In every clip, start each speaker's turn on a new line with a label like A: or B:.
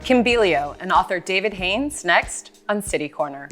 A: Kimbilio and author David Haynes next on City Corner.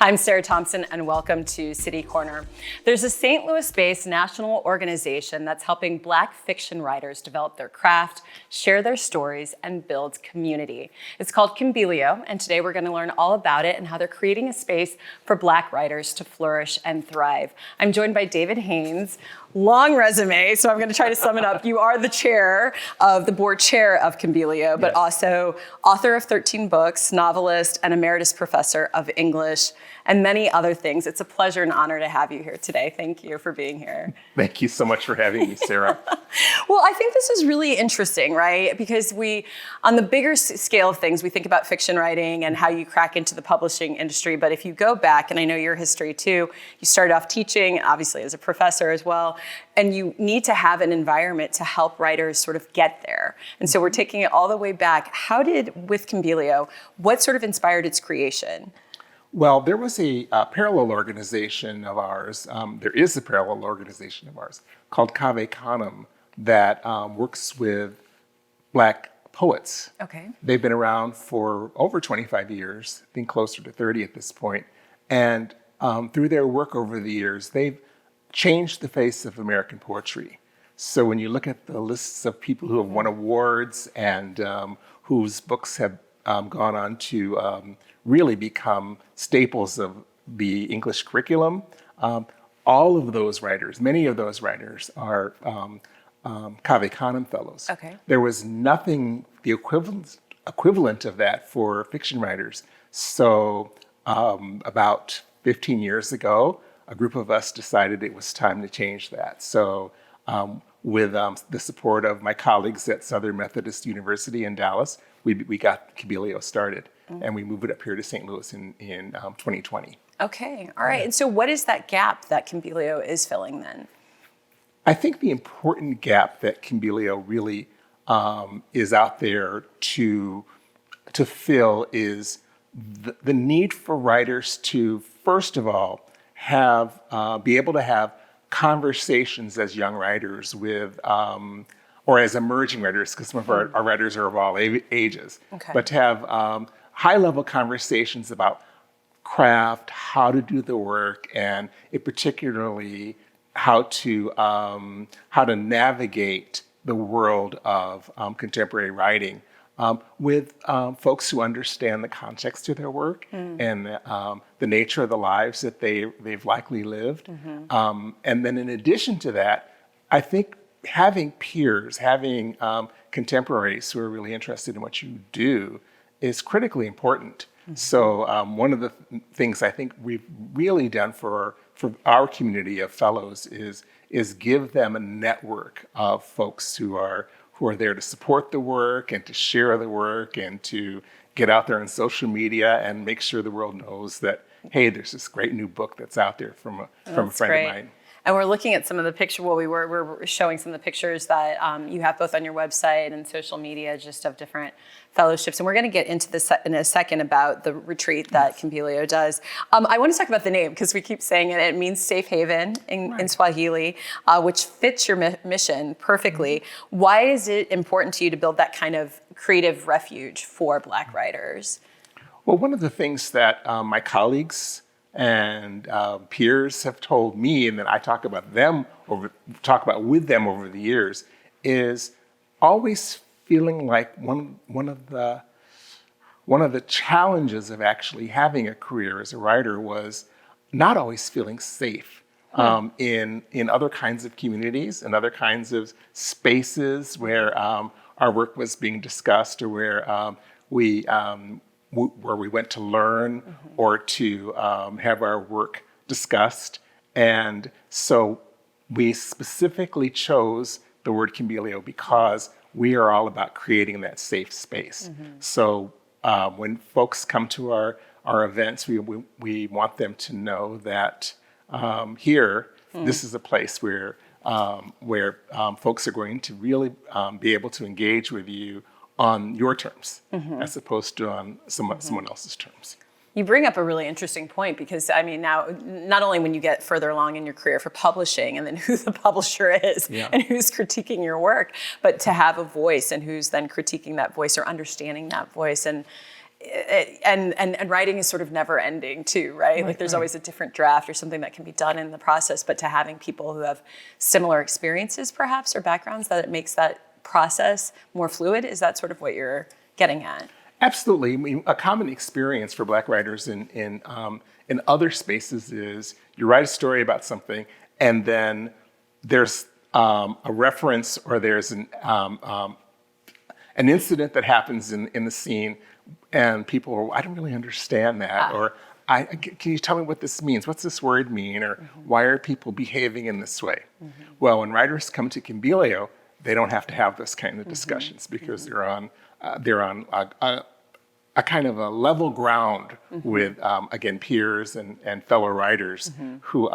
A: I'm Sarah Thompson, and welcome to City Corner. There's a St. Louis-based national organization that's helping Black fiction writers develop their craft, share their stories, and build community. It's called Kimbilio, and today we're going to learn all about it and how they're creating a space for Black writers to flourish and thrive. I'm joined by David Haynes. Long resume, so I'm going to try to sum it up. You are the chair of the board chair of Kimbilio, but also author of 13 books, novelist, and emeritus professor of English, and many other things. It's a pleasure and honor to have you here today. Thank you for being here.
B: Thank you so much for having me, Sarah.
A: Well, I think this is really interesting, right? Because on the bigger scale of things, we think about fiction writing and how you crack into the publishing industry. But if you go back, and I know your history too, you started off teaching, obviously as a professor as well, and you need to have an environment to help writers sort of get there. And so we're taking it all the way back. With Kimbilio, what sort of inspired its creation?
B: Well, there was a parallel organization of ours. There is a parallel organization of ours called Cave Canem that works with Black poets.
A: Okay.
B: They've been around for over 25 years, I think closer to 30 at this point. And through their work over the years, they've changed the face of American poetry. So when you look at the lists of people who have won awards and whose books have gone on to really become staples of the English curriculum, all of those writers, many of those writers are Cave Canem fellows.
A: Okay.
B: There was nothing the equivalent of that for fiction writers. So about 15 years ago, a group of us decided it was time to change that. So with the support of my colleagues at Southern Methodist University in Dallas, we got Kimbilio started, and we moved it up here to St. Louis in 2020.
A: Okay, all right. And so what is that gap that Kimbilio is filling then?
B: I think the important gap that Kimbilio really is out there to fill is the need for writers to, first of all, be able to have conversations as young writers with, or as emerging writers, because some of our writers are of all ages, but to have high-level conversations about craft, how to do the work, and particularly how to navigate the world of contemporary writing. With folks who understand the context of their work and the nature of the lives that they've likely lived. And then in addition to that, I think having peers, having contemporaries who are really interested in what you do is critically important. So one of the things I think we've really done for our community of fellows is give them a network of folks who are there to support the work and to share the work and to get out there on social media and make sure the world knows that, hey, there's this great new book that's out there from a friend of mine.
A: And we're looking at some of the pictures. Well, we're showing some of the pictures that you have both on your website and social media, just of different fellowships. And we're going to get into this in a second about the retreat that Kimbilio does. I want to talk about the name because we keep saying it. It means safe haven in Swahili, which fits your mission perfectly. Why is it important to you to build that kind of creative refuge for Black writers?
B: Well, one of the things that my colleagues and peers have told me, and that I talk about with them over the years, is always feeling like one of the challenges of actually having a career as a writer was not always feeling safe in other kinds of communities and other kinds of spaces where our work was being discussed, or where we went to learn or to have our work discussed. And so we specifically chose the word Kimbilio because we are all about creating that safe space. So when folks come to our events, we want them to know that here, this is a place where folks are going to really be able to engage with you on your terms as opposed to on someone else's terms.
A: You bring up a really interesting point because, I mean, now, not only when you get further along in your career for publishing and then who the publisher is and who's critiquing your work, but to have a voice and who's then critiquing that voice or understanding that voice. And writing is sort of never ending too, right? Like there's always a different draft or something that can be done in the process, but to having people who have similar experiences perhaps or backgrounds, that it makes that process more fluid. Is that sort of what you're getting at?
B: Absolutely. I mean, a common experience for Black writers in other spaces is you write a story about something, and then there's a reference or there's an incident that happens in the scene, and people are, I don't really understand that, or can you tell me what this means? What's this word mean? Or why are people behaving in this way? Well, when writers come to Kimbilio, they don't have to have those kind of discussions because they're on a kind of a level ground with, again, peers and fellow writers who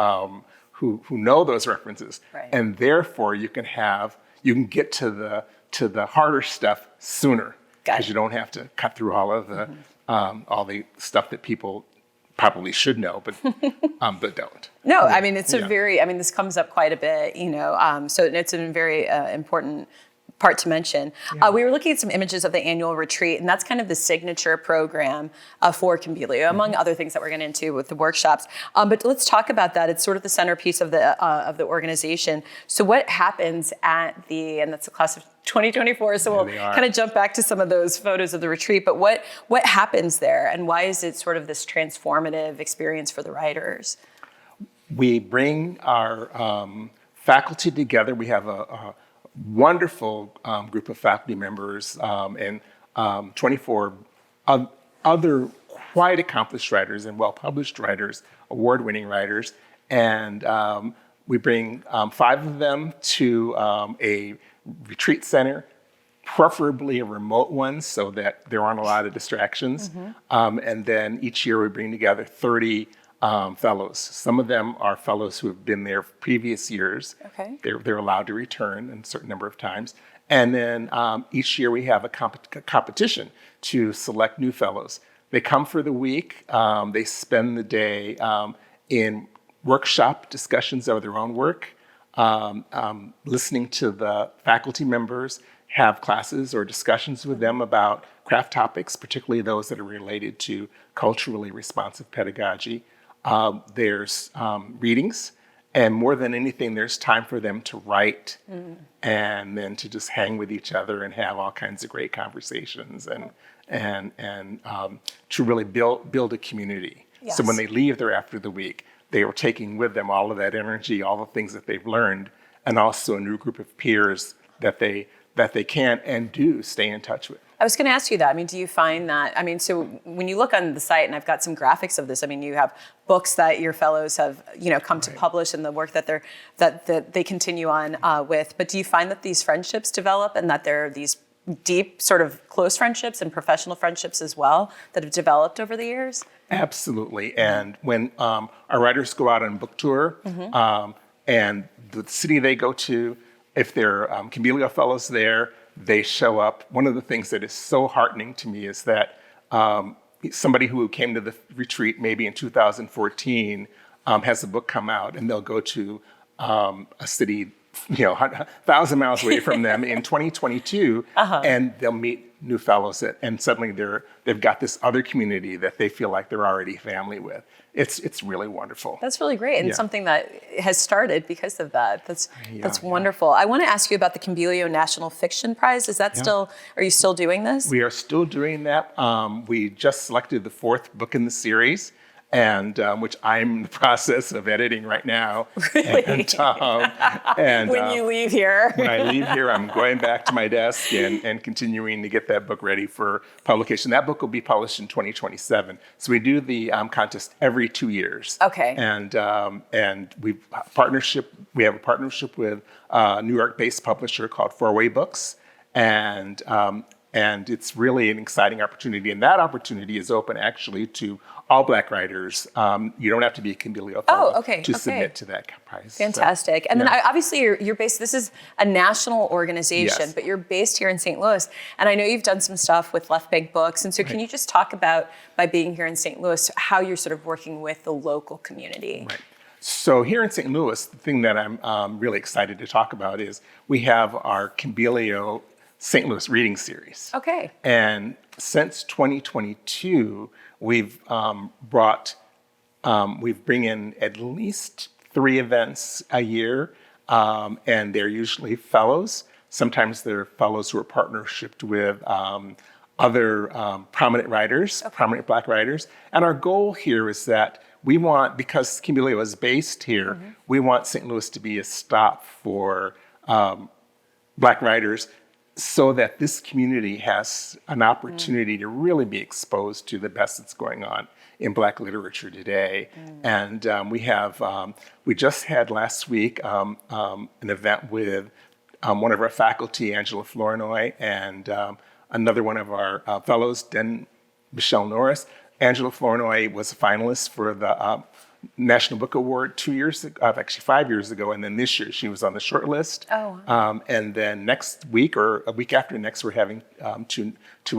B: know those references, and therefore you can get to the harder stuff sooner because you don't have to cut through all of the stuff that people probably should know, but don't.
A: No, I mean, it's this comes up quite a bit, so it's a very important part to mention. We were looking at some images of the annual retreat, and that's kind of the signature program for Kimbilio, among other things that we're getting into with the workshops. But let's talk about that. It's sort of the centerpiece of the organization. So what happens and that's the class of 2024, so we'll kind of jump back to some of those photos of the retreat, but what happens there, and why is it sort of this transformative experience for the writers?
B: We bring our faculty together. We have a wonderful group of faculty members and 24 other quite accomplished writers and well-published writers, award-winning writers, and we bring 5 of them to a retreat center, preferably a remote one so that there aren't a lot of distractions. And then each year we bring together 30 fellows. Some of them are fellows who have been there previous years. They're allowed to return a certain number of times. And then each year we have a competition to select new fellows. They come for the week. They spend the day in workshop discussions of their own work, listening to the faculty members, have classes or discussions with them about craft topics, particularly those that are related to culturally responsive pedagogy. There's readings, and more than anything, there's time for them to write and then to just hang with each other and have all kinds of great conversations and to really build a community. So when they leave there after the week, they are taking with them all of that energy, all the things that they've learned, and also a new group of peers that they can and do stay in touch with.
A: I was going to ask you that. I mean, do you find that, so when you look on the site, and I've got some graphics of this, you have books that your fellows have, come to publish and the work that they continue on with, but do you find that these friendships develop and that there are these deep sort of close friendships and professional friendships as well that have developed over the years?
B: Absolutely. And when our writers go out on book tour and the city they go to, if there are Kimbilio fellows there, they show up. One of the things that is so heartening to me is that somebody who came to the retreat maybe in 2014 has a book come out, and they'll go to a city 1,000 miles away from them in 2022, and they'll meet new fellows, and suddenly they've got this other community that they feel like they're already family with. It's really wonderful.
A: That's really great, and something that has started because of that. That's wonderful. I want to ask you about the Kimbilio National Fiction Prize. Is that still? Are you still doing this?
B: We are still doing that. We just selected the 4th book in the series, and which I'm in the process of editing right now.
A: Really?
B: And
A: when you leave here.
B: When I leave here, I'm going back to my desk and continuing to get that book ready for publication. That book will be published in 2027. So we do the contest every 2 years.
A: Okay.
B: And we have a partnership with a New York-based publisher called 4-Way Books. And And it's really an exciting opportunity. And that opportunity is open actually to all Black writers. You don't have to be a Kimbilio fellow to submit to that prize.
A: Fantastic.
B: So,
A: and then obviously you're based, this is a national organization, but you're based here in St. Louis. And I know you've done some stuff with Left Bank Books. And so can you just talk about, by being here in St. Louis, how you're sort of working with the local community?
B: Right. So here in St. Louis, the thing that I'm really excited to talk about is we have our Kimbilio St. Louis reading series.
A: Okay.
B: And since 2022, we bring in at least 3 events a year, and they're usually fellows. Sometimes they're fellows who are partnershiped with other prominent writers, prominent Black writers. And our goal here is that we want, because Kimbilio is based here, we want St. Louis to be a stop for Black writers, so that this community has an opportunity to really be exposed to the best that's going on in Black literature today. And we just had last week an event with one of our faculty, Angela Flournoy, and another one of our fellows, Michelle Norris. Angela Flournoy was a finalist for the National Book Award 2 years ago, actually 5 years ago, and then this year she was on the short list.
A: Oh, wow.
B: And then next week or a week after next, we're having two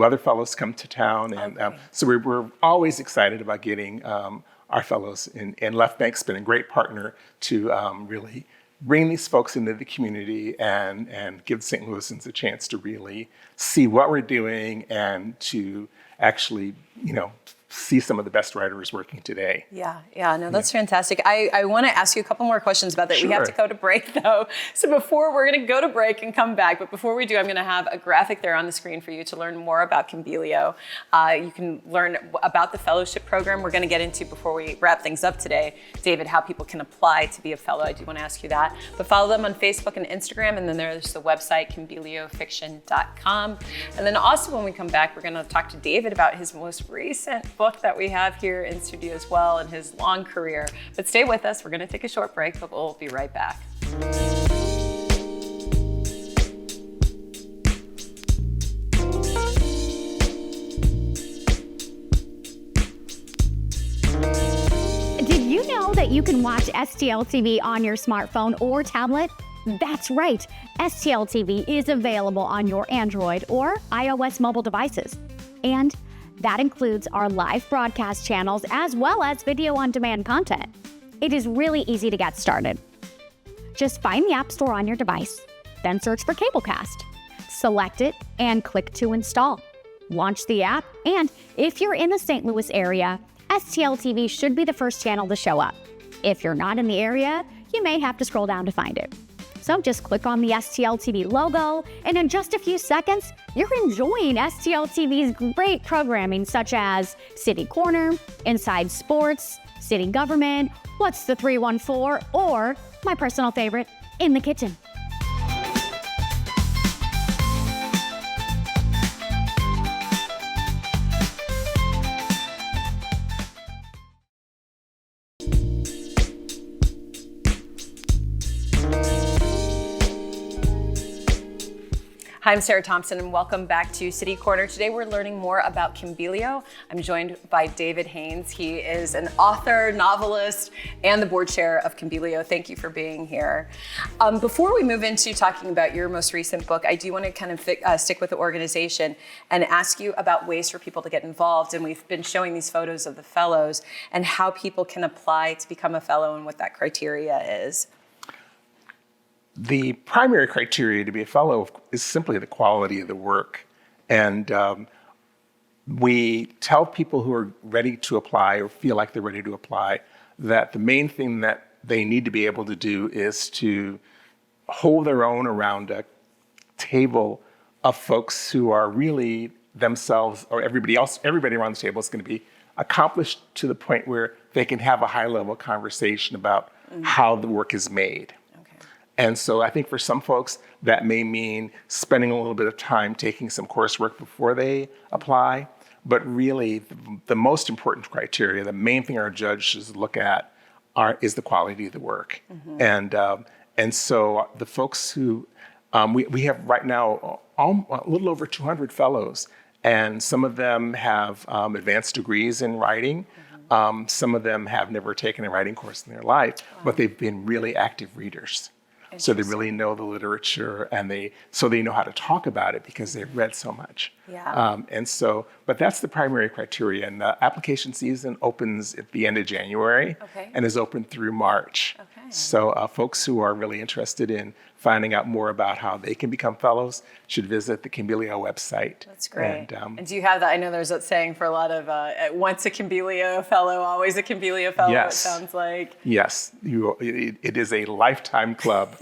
B: other fellows come to town, and so we're always excited about getting our fellows. And Left Bank's been a great partner to really bring these folks into the community and give St. Louisans a chance to really see what we're doing and to actually, see some of the best writers working today.
A: No, that's fantastic. I want to ask you a couple more questions about that. Sure. We have to go to break though. So we're going to go to break and come back. But before we do, I'm going to have a graphic there on the screen for you to learn more about Kimbilio. You can learn about the fellowship program. We're going to get into, before we wrap things up today, David, how people can apply to be a fellow. I do want to ask you that. But follow them on Facebook and Instagram. And then there's the website, kimbiliofiction.com. And then also when we come back, we're going to talk to David about his most recent book that we have here in studio as well, and his long career. But stay with us. We're going to take a short break, but we'll be right back.
C: Did you know that you can watch STL TV on your smartphone or tablet? That's right. STL TV is available on your Android or iOS mobile devices. And that includes our live broadcast channels as well as video on demand content. It is really easy to get started. Just find the App Store on your device, then search for Cablecast. Select it and click to install. Launch the app, and if you're in the St. Louis area, STL TV should be the first channel to show up. If you're not in the area, you may have to scroll down to find it. So just click on the STL TV logo, and in just a few seconds, you're enjoying STL TV's great programming such as City Corner, Inside Sports, City Government, What's the 314, or my personal favorite, In the Kitchen.
A: Hi, I'm Sarah Thompson, and welcome back to City Corner. Today we're learning more about Kimbilio. I'm joined by David Haynes. He is an author, novelist, and the board chair of Kimbilio. Thank you for being here. Before we move into talking about your most recent book, I do want to kind of stick with the organization and ask you about ways for people to get involved. And we've been showing these photos of the fellows and how people can apply to become a fellow and what that criteria is.
B: The primary criteria to be a fellow is simply the quality of the work. And we tell people who are ready to apply or feel like they're ready to apply that the main thing that they need to be able to do is to hold their own around a table of folks who are really themselves, or everybody around the table is going to be accomplished to the point where they can have a high-level conversation about how the work is made. And so I think for some folks, that may mean spending a little bit of time taking some coursework before they apply. But really, the most important criteria, the main thing our judges look at is the quality of the work. And so the folks who we have right now a little over 200 fellows, and some of them have advanced degrees in writing. Some of them have never taken a writing course in their life, but they've been really active readers. So they really know the literature, and they know how to talk about it because they've read so much.
A: Yeah.
B: But that's the primary criteria. And the application season opens at the end of January and is open through March.
A: Okay.
B: So folks who are really interested in finding out more about how they can become fellows should visit the Kimbilio website.
A: That's great.
B: And
A: do you have that? I know there's that saying for a lot of once a Kimbilio fellow, always a Kimbilio fellow,
B: Yes.
A: it sounds like.
B: Yes, it is a lifetime club.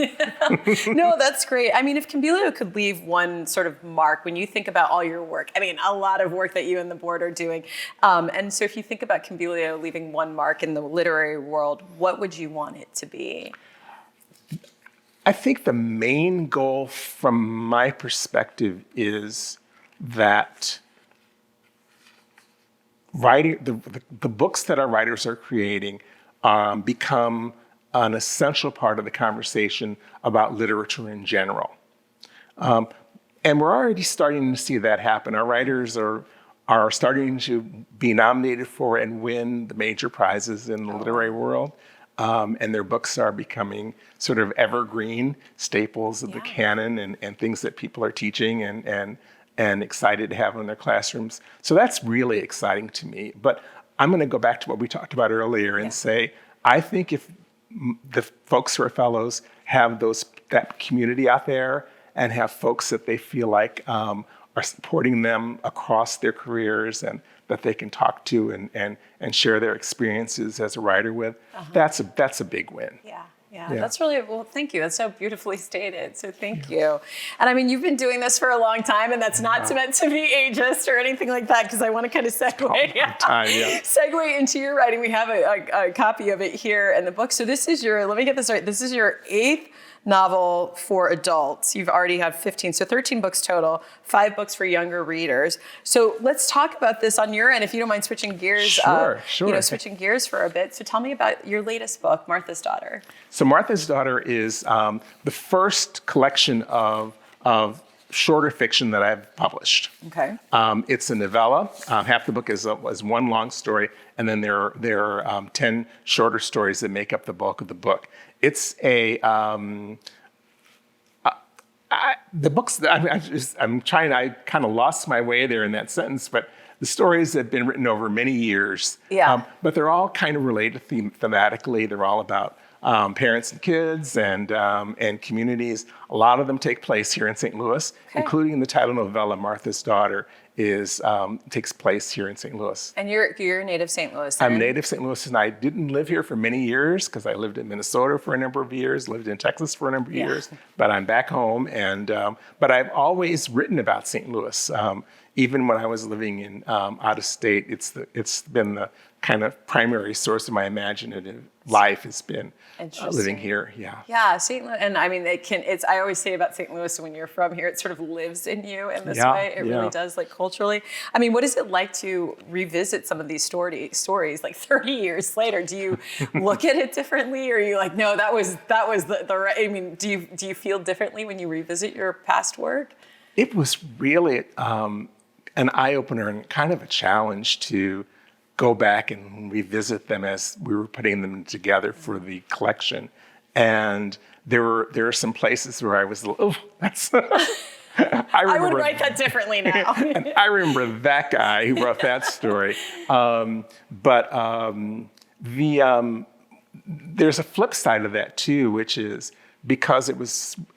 A: No, that's great. I mean, if Kimbilio could leave one sort of mark when you think about all your work, I mean, a lot of work that you and the board are doing. And so if you think about Kimbilio leaving one mark in the literary world, what would you want it to be?
B: I think the main goal from my perspective is that writing, the books that our writers are creating become an essential part of the conversation about literature in general. And we're already starting to see that happen. Our writers are starting to be nominated for and win the major prizes in the literary world. And their books are becoming sort of evergreen staples of the canon and things that people are teaching and excited to have in their classrooms. So that's really exciting to me. But I'm going to go back to what we talked about earlier and say, I think if the folks who are fellows have that community out there and have folks that they feel like are supporting them across their careers and that they can talk to and share their experiences as a writer with, that's a big win.
A: Yeah, that's really, well, thank you. That's so beautifully stated. So thank you. And I mean, you've been doing this for a long time, and that's not meant to be ageist or anything like that, because I want to kind of segue into your writing. We have a copy of it here in the book. So this is let me get this right. This is your 8th novel for adults. You've already had 15, so 13 books total, 5 books for younger readers. So let's talk about this on your end, if you don't mind switching gears.
B: Sure.
A: Switching gears for a bit. So tell me about your latest book, Martha's Daughter.
B: So Martha's Daughter is the first collection of shorter fiction that I've published.
A: Okay.
B: It's a novella. Half the book is one long story, and then there are 10 shorter stories that make up the bulk of the book. It's the books. I kind of lost my way there in that sentence, but the stories have been written over many years.
A: Yeah.
B: But they're all kind of related thematically. They're all about parents and kids and communities. A lot of them take place here in St. Louis, including the title novella "Martha's Daughter" takes place here in St. Louis.
A: And you're a native St. Louis. Then?
B: I'm a native St. Louis, and I didn't live here for many years because I lived in Minnesota for a number of years, lived in Texas for a number of years, but I'm back home. And but I've always written about St. Louis. Even when I was living in out of state, it's been the kind of primary source of my imaginative life has been living here.
A: Yeah, St. Louis, and I mean, I always say about St. Louis, when you're from here, it sort of lives in you in this way. It really does, like culturally. I mean, what is it like to revisit some of these stories like 30 years later? Do you look at it differently, or are you like, no, that was the right? I mean, do you feel differently when you revisit your past work?
B: It was really an eye-opener and kind of a challenge to go back and revisit them as we were putting them together for the collection. And there are some places where I was, that's... I
A: would write that differently now.
B: And I remember that guy who wrote that story. There's a flip side of that too, which is because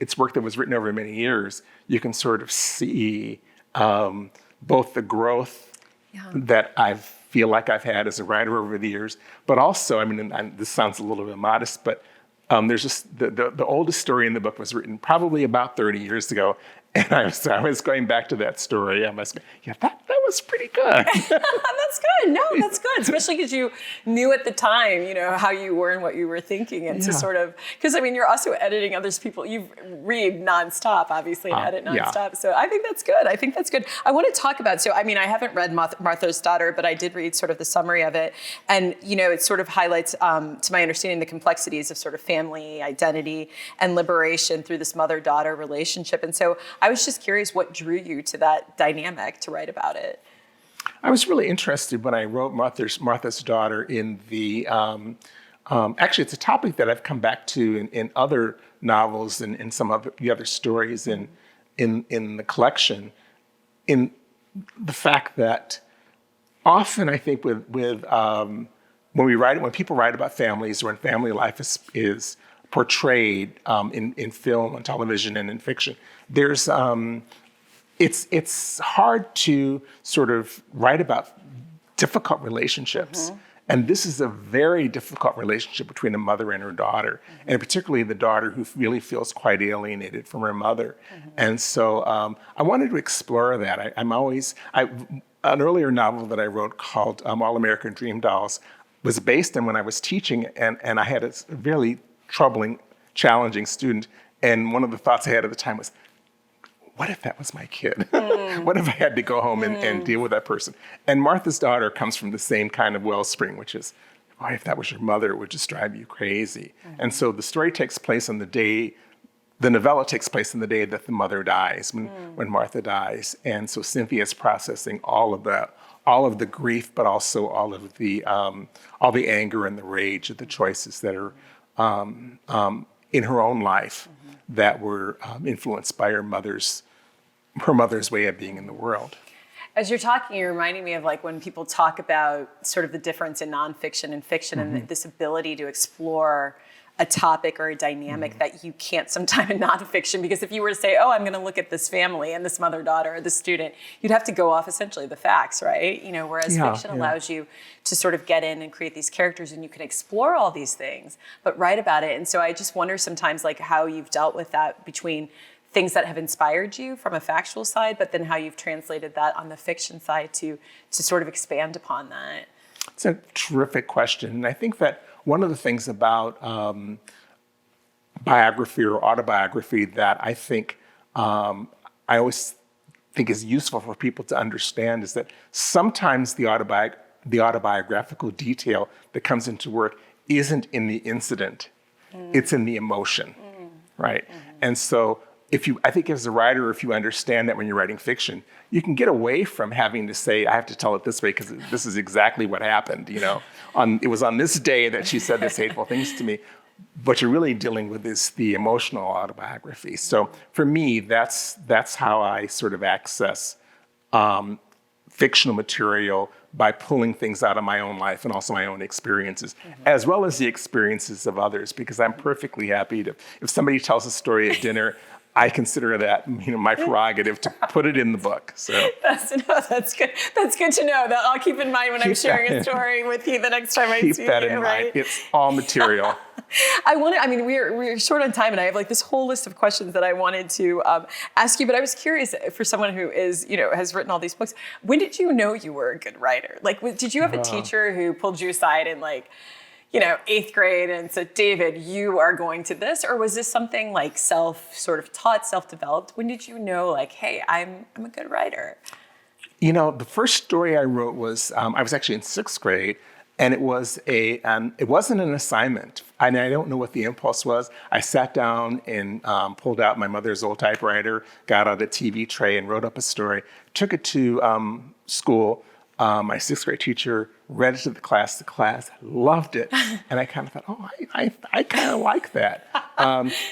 B: it's work that was written over many years, you can sort of see both the growth that I feel like I've had as a writer over the years, but also, I mean, and this sounds a little bit modest, but there's just the oldest story in the book was written probably about 30 years ago, And I was going back to that story. I was going, yeah, that was pretty good.
A: That's good. No, that's good. Especially because you knew at the time, how you were and what you were thinking. And to sort of, because I mean, you're also editing others people. You read nonstop, obviously, and edit nonstop. Yeah. So I think that's good. I want to talk about, I haven't read Martha's Daughter, but I did read sort of the summary of it. And, it sort of highlights, to my understanding, the complexities of sort of family, identity, and liberation through this mother-daughter relationship. And so I was just curious what drew you to that dynamic to write about it.
B: I was really interested when I wrote Martha's Daughter in the, actually it's a topic that I've come back to in other novels and in some of the other stories in the collection, in the fact that often I think when people write about families or when family life is portrayed in film, on television, and in fiction, there's it's hard to sort of write about difficult relationships. Mm-hmm. And this is a very difficult relationship between a mother and her daughter, mm-hmm. and particularly the daughter who really feels quite alienated from her mother. Mm-hmm. And so I wanted to explore that. An earlier novel that I wrote called All American Dream Dolls was based on when I was teaching, and I had a really troubling, challenging student. And one of the thoughts I had at the time was, what if that was my kid? What if I had to go home and deal with that person? And Martha's Daughter comes from the same kind of wellspring, which is, why if that was your mother, it would just drive you crazy. Mm-hmm. And so the story takes place on the novella takes place on the day that the mother dies, when Martha dies. And so Cynthia's processing all of the grief, but also all the anger and the rage at the choices that are in her own life that were influenced by her mother's way of being in the world.
A: As you're talking, you're reminding me of like when people talk about sort of the difference in nonfiction and fiction, mm-hmm. and this ability to explore a topic or a dynamic mm-hmm. that you can't sometimes in nonfiction, because if you were to say, I'm going to look at this family and this mother-daughter or this student, you'd have to go off essentially the facts, right? Whereas fiction allows you to sort of get in and create these characters, and you can explore all these things, but write about it. And so I just wonder sometimes like how you've dealt with that between things that have inspired you from a factual side, but then how you've translated that on the fiction side to sort of expand upon that.
B: It's a terrific question. And I think that one of the things about biography or autobiography that I think I always think is useful for people to understand is that sometimes the autobiographical detail that comes into work isn't in the incident, it's in the emotion, right? Mm-hmm. And so I think as a writer, if you understand that when you're writing fiction, you can get away from having to say, I have to tell it this way because this is exactly what happened. It was on this day that she said this hateful things to me. What you're really dealing with is the emotional autobiography. So for me, that's how I sort of access fictional material, by pulling things out of my own life and also my own experiences, mm-hmm. as well as the experiences of others, because I'm perfectly happy if somebody tells a story at dinner, I consider that my prerogative to put it in the book. So
A: that's good. That's good to know. That I'll keep in mind when I'm sharing a story with you the next time I see you.
B: Keep that in mind. It's all material.
A: We're short on time, and I have like this whole list of questions that I wanted to ask you. But I was curious, for someone who is, has written all these books, when did you know you were a good writer? Like, did you have a teacher who pulled you aside in like, 8th grade and said, David, you are going to this? Or was this something like self-taught, self-developed? When did you know, like, hey, I'm a good writer?
B: The first story I wrote was, I was actually in 6th grade, and it wasn't an assignment. And I don't know what the impulse was. I sat down and pulled out my mother's old typewriter, got out a TV tray and wrote up a story, took it to school. My 6th grade teacher read it to the class loved it. And I kind of thought, I kind of like that.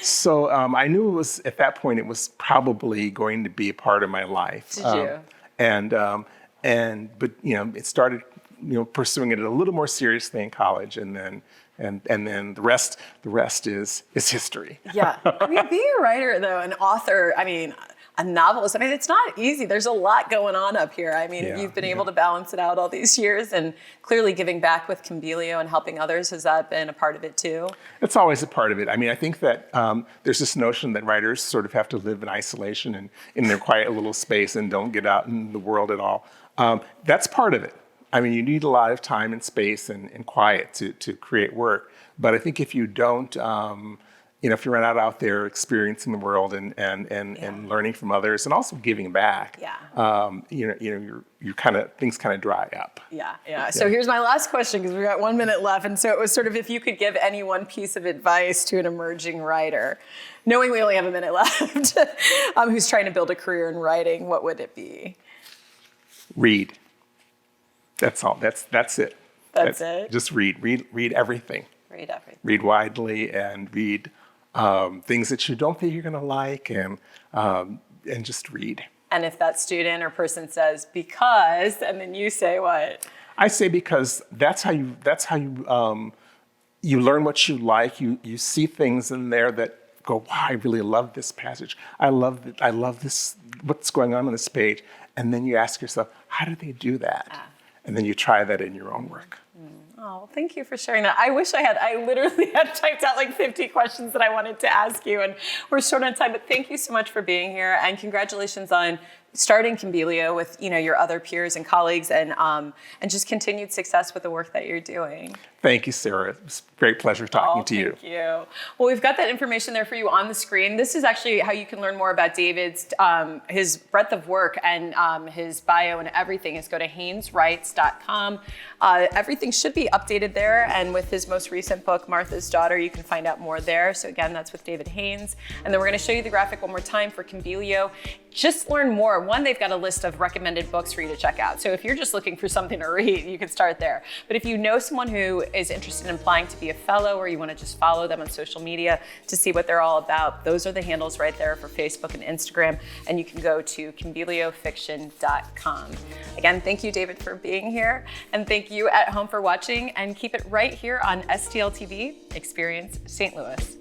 B: So I knew at that point, it was probably going to be a part of my life.
A: Did you?
B: But it started, pursuing it a little more seriously in college, and then the rest is history.
A: Yeah. Being a writer though, an author, a novelist. I mean, it's not easy. There's a lot going on up here. I mean, you've been able to balance it out all these years, and clearly giving back with Kimbilio and helping others. Has that been a part of it too? It's
B: always a part of it. I mean, I think that there's this notion that writers sort of have to live in isolation and in their quiet little space and don't get out in the world at all. That's part of it. I mean, you need a lot of time and space and quiet to create work. But I think if you don't, if you're not out there experiencing the world and learning from others and also giving back, you're things kind of dry up.
A: Yeah. So here's my last question, because we've got 1 minute left. And so it was sort of, if you could give any one piece of advice to an emerging writer, knowing we only have a minute left, who's trying to build a career in writing, what would it be?
B: Read. That's all. That's it.
A: That's it.
B: Just read everything.
A: Read everything.
B: Read widely and read things that you don't think you're going to like, and just read.
A: And if that student or person says because, and then you say what?
B: I say because that's how you learn what you like. You see things in there that go, wow, I really love this passage. I love this. What's going on this page? And then you ask yourself, how did they do that? And then you try that in your own work.
A: Oh, thank you for sharing that. I literally had typed out like 50 questions that I wanted to ask you, and we're short on time, but thank you so much for being here, and congratulations on starting Kimbilio with your other peers and colleagues, and just continued success with the work that you're doing.
B: Thank you, Sarah. It was a great pleasure talking to you.
A: Thank you. Well, we've got that information there for you on the screen. This is actually how you can learn more about David's, his breadth of work and his bio and everything. Is go to hayneswrites.com. Everything should be updated there. And with his most recent book, Martha's Daughter, you can find out more there. So again, that's with David Haynes. And then we're going to show you the graphic one more time for Kimbilio. Just learn more. One, they've got a list of recommended books for you to check out. So if you're just looking for something to read, you can start there. But if you know someone who is interested in applying to be a fellow, or you want to just follow them on social media to see what they're all about, those are the handles right there for Facebook and Instagram. And you can go to kimbiliofiction.com. Again, thank you, David, for being here. And thank you at home for watching. And keep it right here on STL TV, Experience St. Louis.